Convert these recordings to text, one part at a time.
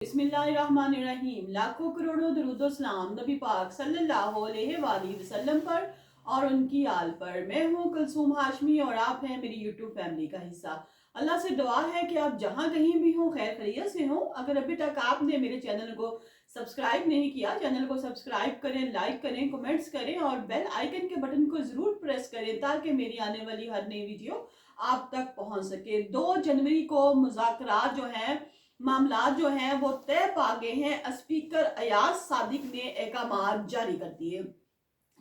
बिस्मिल्लाहिर्रहमानिर्रहीम। लाखों करोड़ों दरूद व सलाम नबी पाक सल्लल्लाहु अलैहि वसल्लम पर और उनकी आल पर। मैं हूँ कुलसूम हाशमी और आप हैं मेरी यूट्यूब फैमिली का हिस्सा। अल्लाह से दुआ है कि आप जहाँ कहीं भी हों खैर खैरियत से हों। अगर अभी तक आपने मेरे चैनल को सब्सक्राइब नहीं किया, चैनल को सब्सक्राइब करें, लाइक करें, कमेंट्स करें और बेल आइकन के बटन को जरूर प्रेस करें ताकि मेरी आने वाली हर नई वीडियो आप तक पहुंच सके। 2 जनवरी को मुज़ाकरात जो हैं, मामलात जो हैं वो तय पा गए हैं। स्पीकर अयाज सादिक ने अहकाम जारी कर दिए।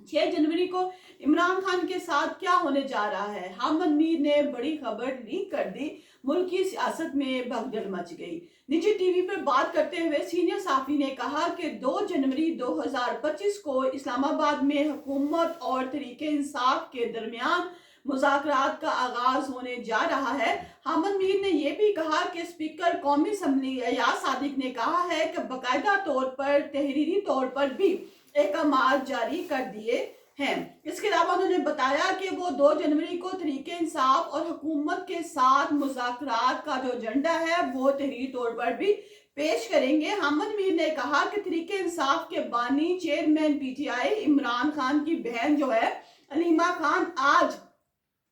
6 जनवरी को इमरान खान के साथ क्या होने जा रहा है, हामिद मीर ने बड़ी खबर लीक कर दी। मुल्क की सियासत में भगदड़ मच गई। निजी टीवी पर बात करते हुए सीनियर साफी ने कहा कि 2 जनवरी 2025 को इस्लामाबाद में हुकूमत और तहरीक इंसाफ के दरमियान मुज़ाकरात का आगाज होने जा रहा है। हामिद मीर ने यह भी कहा कि स्पीकर कौमी असम्बली अयाज सादिक ने कहा है कि बाकायदा तौर पर तहरीरी तौर पर भी अहकाम जारी कर दिए हैं। इसके अलावा उन्होंने बताया कि वो 2 जनवरी को तहरीक इंसाफ और हुकूमत के साथ मुज़ाकरात का जो एजेंडा है वो तहरीरी तौर पर भी पेश करेंगे। हामिद मीर ने कहा कि तहरीक इंसाफ के बानी चेयरमैन पीटीआई इमरान खान की बहन जो है अलीमा खान, आज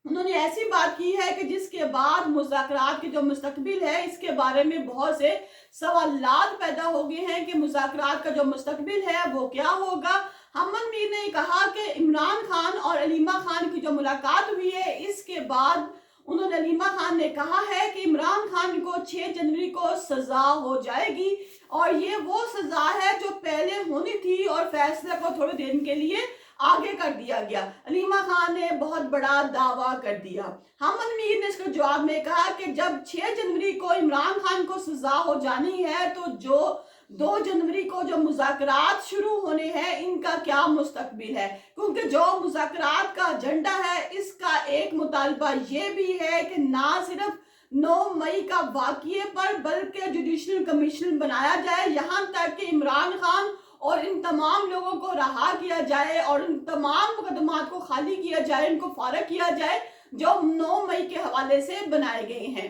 उन्होंने ऐसी बात की है कि जिसके बाद मुज़ाकरात की जो मुस्तकबिल है इसके बारे में बहुत से सवालात पैदा हो गए हैं कि मुज़ाकरात का जो मुस्तकबिल है वो क्या होगा। हामिद मीर ने कहा कि इमरान खान और अलीमा खान की जो मुलाकात हुई है इसके बाद उन्होंने अलीमा खान ने कहा है कि इमरान खान को 6 जनवरी को सजा हो जाएगी और ये वो सजा है जो पहले होनी थी और फैसले को थोड़े दिन के लिए आगे कर दिया गया। अलीमा खान ने बहुत बड़ा दावा कर दिया। हामिद मीर ने इसके जवाब में कहा कि जब 6 जनवरी को इमरान खान को सजा हो जानी है तो जो 2 जनवरी को जो मुज़ाकरात शुरू होने हैं इनका क्या मुस्तकबिल है, क्योंकि जो मुज़ाकरात का एजेंडा है इसका एक मुतालबा ये भी है कि ना सिर्फ 9 मई का वाक़ये पर बल्कि जुडिशल कमीशन बनाया जाए, यहाँ तक कि इमरान खान और इन तमाम लोगों को रहा किया जाए और इन तमाम मुकदमात को खाली किया जाए, इनको फारग किया जाए जो 9 मई के हवाले से बनाए गए हैं।